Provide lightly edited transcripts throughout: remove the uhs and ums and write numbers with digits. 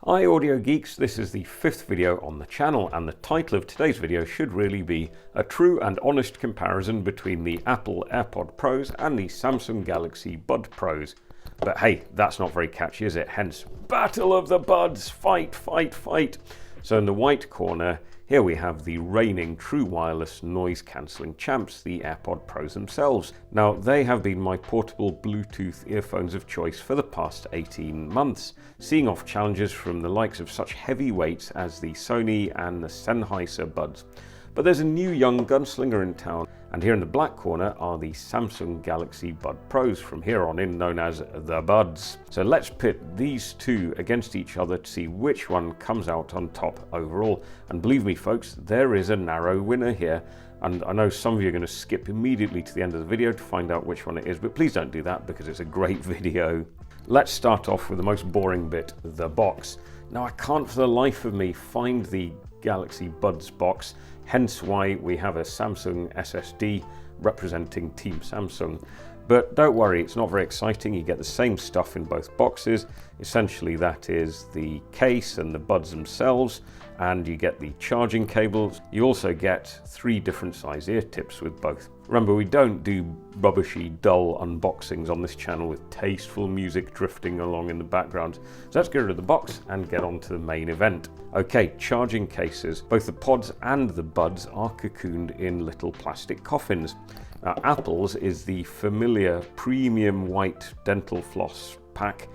Hi audio geeks, this is the 5th video on the channel, and the title of today's video should really be a true and honest comparison between the Apple AirPods Pros and the Samsung Galaxy Buds Pros. But hey, that's not very catchy, is it? Hence, Battle of the Buds, fight, fight, fight. So in the white corner, here we have the reigning true wireless noise cancelling champs, the AirPods Pros themselves. Now, they have been my portable Bluetooth earphones of choice for the past 18 months, seeing off challenges from the likes of such heavyweights as the Sony and the Sennheiser Buds. But there's a new young gunslinger in town, and here in the black corner are the Samsung Galaxy Buds Pros, from here on in known as the Buds. So let's pit these two against each other to see which one comes out on top overall. And believe me folks, there is a narrow winner here. And I know some of you are going to skip immediately to the end of the video to find out which one it is, but please don't do that because it's a great video. Let's start off with the most boring bit, the box. Now I can't for the life of me find the Galaxy Buds box, hence why we have a Samsung SSD representing Team Samsung. But don't worry, it's not very exciting. You get the same stuff in both boxes. Essentially that is the case and the buds themselves, and you get the charging cables. You also get 3 different size ear tips with both. Remember, we don't do rubbishy, dull unboxings on this channel with tasteful music drifting along in the background. So let's get rid of the box and get on to the main event. Okay, charging cases. Both the pods and the buds are cocooned in little plastic coffins. Now, Apple's is the familiar premium white dental floss pack.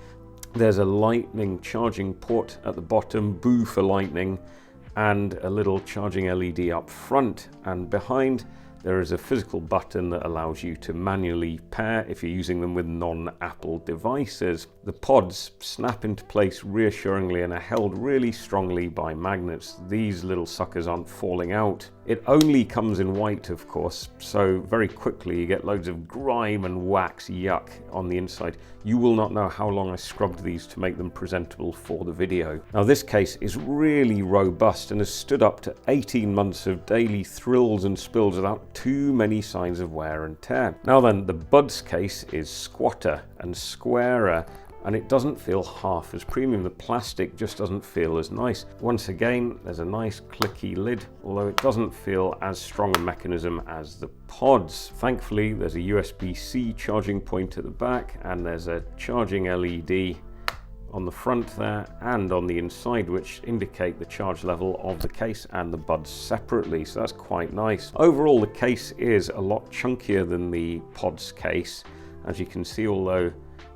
There's a lightning charging port at the bottom, boo for lightning, and a little charging LED up front, and behind there is a physical button that allows you to manually pair if you're using them with non-Apple devices. The pods snap into place reassuringly and are held really strongly by magnets. These little suckers aren't falling out. It only comes in white, of course, so very quickly you get loads of grime and wax yuck on the inside. You will not know how long I scrubbed these to make them presentable for the video. Now this case is really robust and has stood up to 18 months of daily thrills and spills without too many signs of wear and tear. Now then, the Buds case is squatter and squarer, and it doesn't feel half as premium. The plastic just doesn't feel as nice. Once again, there's a nice clicky lid, although it doesn't feel as strong a mechanism as the pods. Thankfully, there's a USB-C charging point at the back, and there's a charging LED on the front there and on the inside, which indicate the charge level of the case and the buds separately, so that's quite nice. Overall, the case is a lot chunkier than the pods case, as you can see, although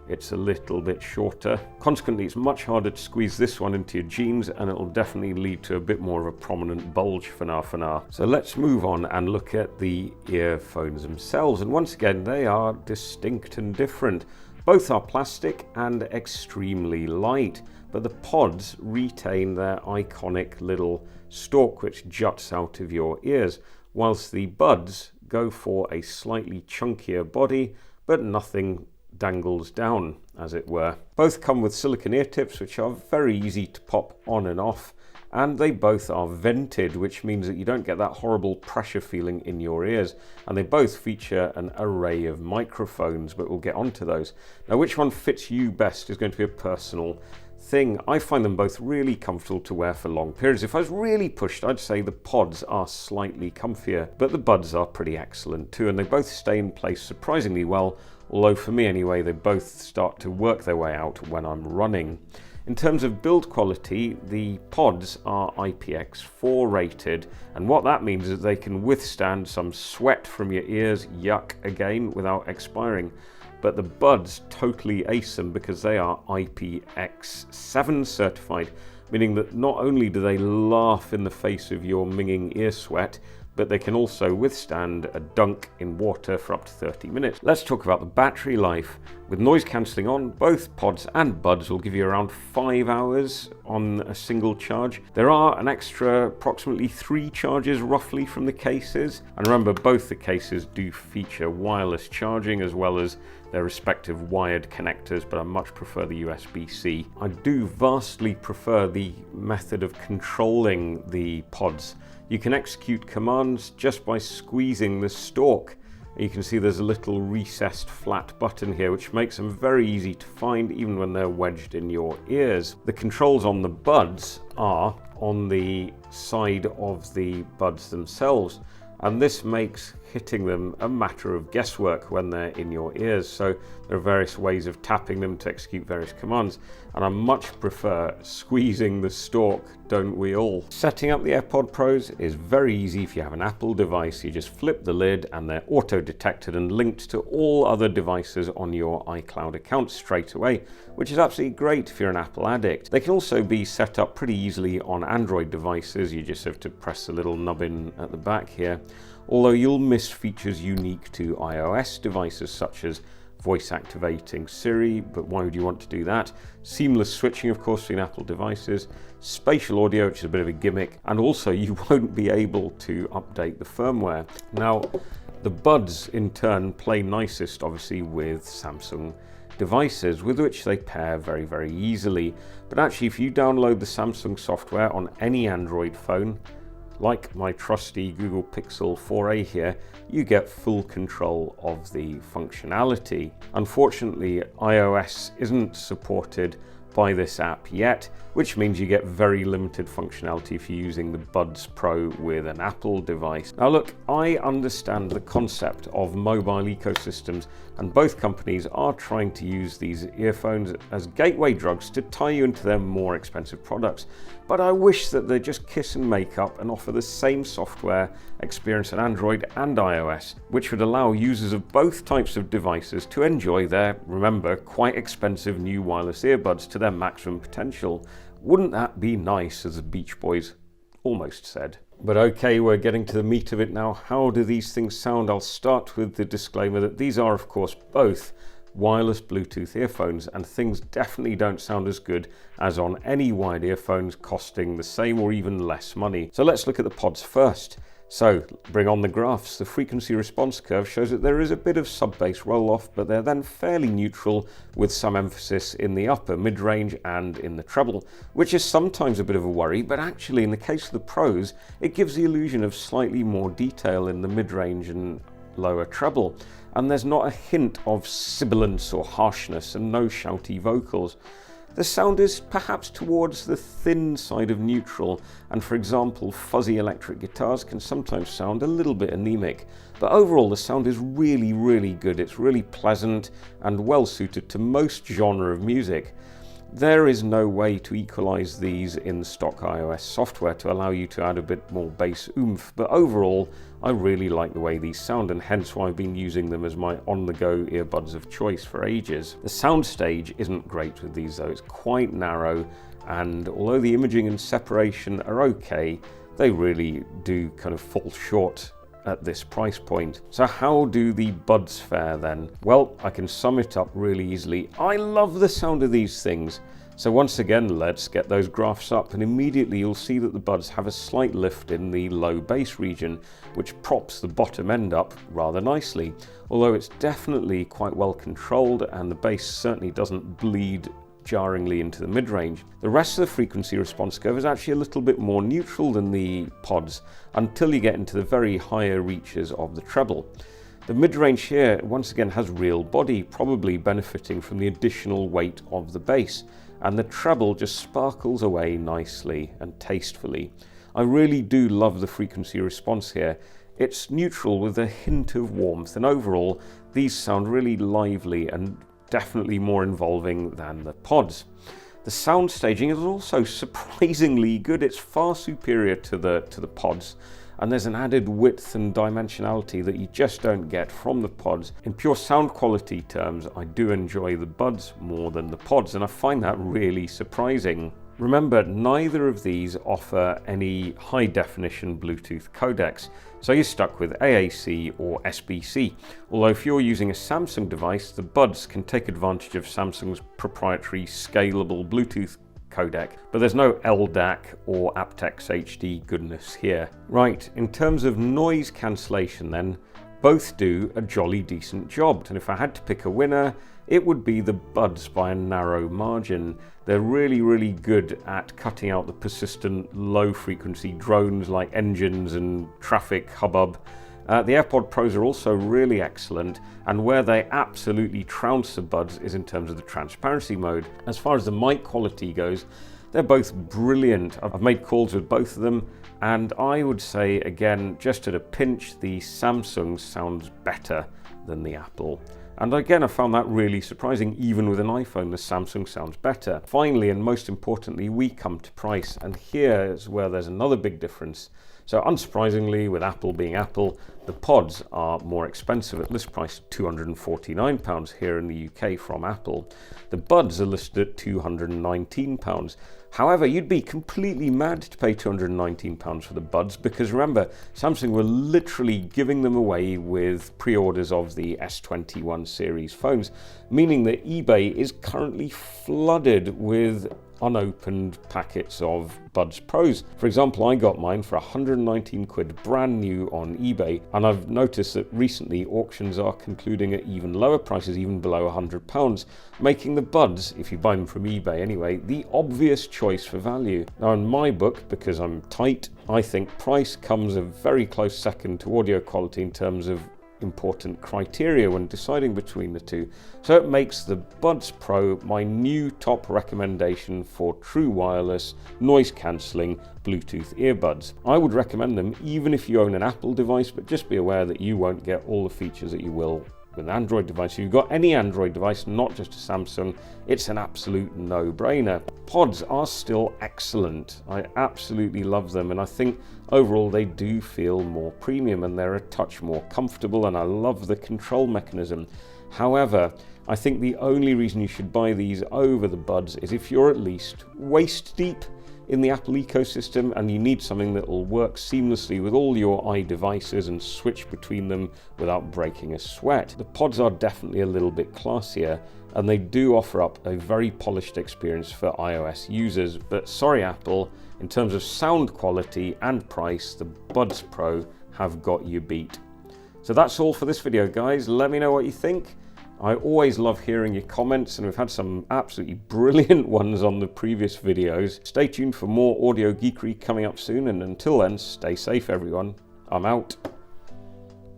it's a little bit shorter. Consequently, it's much harder to squeeze this one into your jeans, and it'll definitely lead to a bit more of a prominent bulge for now. So let's move on and look at the earphones themselves, and once again they are distinct and different. Both are plastic and extremely light, but the pods retain their iconic little stalk which juts out of your ears, whilst the buds go for a slightly chunkier body, but nothing dangles down, as it were. Both come with silicone ear tips which are very easy to pop on and off, and they both are vented, which means that you don't get that horrible pressure feeling in your ears, and they both feature an array of microphones, but we'll get onto those. Now, which one fits you best is going to be a personal thing. I find them both really comfortable to wear for long periods. If I was really pushed, I'd say the pods are slightly comfier, but the buds are pretty excellent too, and they both stay in place surprisingly well, although for me anyway, they both start to work their way out when I'm running. In terms of build quality, the pods are IPX4 rated, and what that means is they can withstand some sweat from your ears, yuck again, without expiring. But the buds totally ace them because they are IPX7 certified, meaning that not only do they laugh in the face of your minging ear sweat, but they can also withstand a dunk in water for up to 30 minutes. Let's talk about the battery life. With noise cancelling on, both pods and buds will give you around 5 hours on a single charge. There are an extra approximately 3 charges roughly from the cases, and remember, both the cases do feature wireless charging as well as their respective wired connectors, but I much prefer the USB-C. I do vastly prefer the method of controlling the pods. You can execute commands just by squeezing the stalk, You can see there's a little recessed flat button here, which makes them very easy to find even when they're wedged in your ears. The controls on the buds are on the side of the buds themselves, and this makes hitting them a matter of guesswork when they're in your ears. So there are various ways of tapping them to execute various commands, and I much prefer squeezing the stalk, don't we all? Setting up the AirPod Pros is very easy if you have an Apple device. You just flip the lid and they're auto-detected and linked to all other devices on your iCloud account straight away, which is absolutely great if you're an Apple addict. They can also be set up pretty easily on Android devices. You just have to press the little nubbin at the back here, although you'll miss features unique to iOS devices such as voice activating Siri, but why would you want to do that? Seamless switching, of course, between Apple devices, spatial audio, which is a bit of a gimmick, and also you won't be able to update the firmware. Now, the buds in turn play nicest, obviously, with Samsung devices, with which they pair very, very easily. But actually, if you download the Samsung software on any Android phone, like my trusty Google Pixel 4a here, you get full control of the functionality. Unfortunately, iOS isn't supported by this app yet, which means you get very limited functionality if you're using the Buds Pro with an Apple device. Now look, I understand the concept of mobile ecosystems, and both companies are trying to use these earphones as gateway drugs to tie you into their more expensive products. But I wish that they'd just kiss and make up and offer the same software experience on Android and iOS, which would allow users of both types of devices to enjoy their, remember, quite expensive new wireless earbuds to their maximum potential. Wouldn't that be nice, as the Beach Boys almost said? But okay, we're getting to the meat of it now. How do these things sound? I'll start with the disclaimer that these are, of course, both wireless Bluetooth earphones, and things definitely don't sound as good as on any wired earphones costing the same or even less money. So let's look at the pods first. So bring on the graphs. The frequency response curve shows that there is a bit of sub-bass roll-off, but they're then fairly neutral with some emphasis in the upper mid-range and in the treble, which is sometimes a bit of a worry, but actually in the case of the Pros, it gives the illusion of slightly more detail in the mid-range and lower treble, and there's not a hint of sibilance or harshness and no shouty vocals. The sound is perhaps towards the thin side of neutral, and for example, fuzzy electric guitars can sometimes sound a little bit anemic, but overall the sound is really, really good. It's really pleasant and well suited to most genre of music. There is no way to equalize these in stock iOS software to allow you to add a bit more bass oomph, but overall I really like the way these sound, and hence why I've been using them as my on-the-go earbuds of choice for ages. The soundstage isn't great with these though. It's quite narrow, and although the imaging and separation are okay, they really do kind of fall short at this price point. So how do the buds fare then? Well, I can sum it up really easily. I love the sound of these things. So once again, let's get those graphs up, and immediately you'll see that the buds have a slight lift in the low bass region, which props the bottom end up rather nicely, although it's definitely quite well controlled and the bass certainly doesn't bleed jarringly into the mid-range. The rest of the frequency response curve is actually a little bit more neutral than the pods until you get into the very higher reaches of the treble. The mid-range here once again has real body, probably benefiting from the additional weight of the bass, and the treble just sparkles away nicely and tastefully. I really do love the frequency response here. It's neutral with a hint of warmth, and overall these sound really lively and definitely more involving than the pods. The sound staging is also surprisingly good. It's far superior to the pods, and there's an added width and dimensionality that you just don't get from the pods. In pure sound quality terms, I do enjoy the buds more than the pods, and I find that really surprising. Remember, neither of these offer any high definition Bluetooth codecs, so you're stuck with AAC or SBC. Although if you're using a Samsung device, the buds can take advantage of Samsung's proprietary scalable Bluetooth codec, but there's no LDAC or aptX HD goodness here. Right, in terms of noise cancellation then, both do a jolly decent job, and if I had to pick a winner, it would be the buds by a narrow margin. They're really, really good at cutting out the persistent low frequency drones like engines and traffic hubbub, The AirPod Pros are also really excellent, and where they absolutely trounce the buds is in terms of the transparency mode. As far as the mic quality goes, they're both brilliant. I've made calls with both of them, and I would say, again, just at a pinch, the Samsung sounds better than the Apple. And again, I found that really surprising. Even with an iPhone, the Samsung sounds better. Finally, and most importantly, we come to price. And here is where there's another big difference. So unsurprisingly, with Apple being Apple, the pods are more expensive at list price, £249 here in the UK from Apple. The buds are listed at £219. However, you'd be completely mad to pay £219 for the buds, because remember, Samsung were literally giving them away with pre-orders of the S21 series phones, meaning that eBay is currently flooded with unopened packets of Buds Pros. For example, I got mine for 119 quid brand new on eBay, and I've noticed that recently auctions are concluding at even lower prices, even below £100, making the Buds, if you buy them from eBay anyway, the obvious choice for value. Now in my book, because I'm tight, I think price comes a very close second to audio quality in terms of important criteria when deciding between the two. So it makes the Buds Pro my new top recommendation for true wireless, noise cancelling Bluetooth earbuds. I would recommend them even if you own an Apple device, but just be aware that you won't get all the features that you will with an Android device. If you've got any Android device, not just a Samsung, it's an absolute no-brainer. Pods are still excellent. I absolutely love them, and I think overall they do feel more premium and they're a touch more comfortable, and I love the control mechanism. However, I think the only reason you should buy these over the Buds is if you're at least waist deep in the Apple ecosystem and you need something that will work seamlessly with all your iDevices and switch between them without breaking a sweat. The Pods are definitely a little bit classier, and they do offer up a very polished experience for iOS users, but sorry Apple, in terms of sound quality and price, the Buds Pro have got you beat. So that's all for this video, guys. Let me know what you think. I always love hearing your comments, and we've had some absolutely brilliant ones on the previous videos. Stay tuned for more audio geekery coming up soon, and until then, stay safe everyone. I'm out.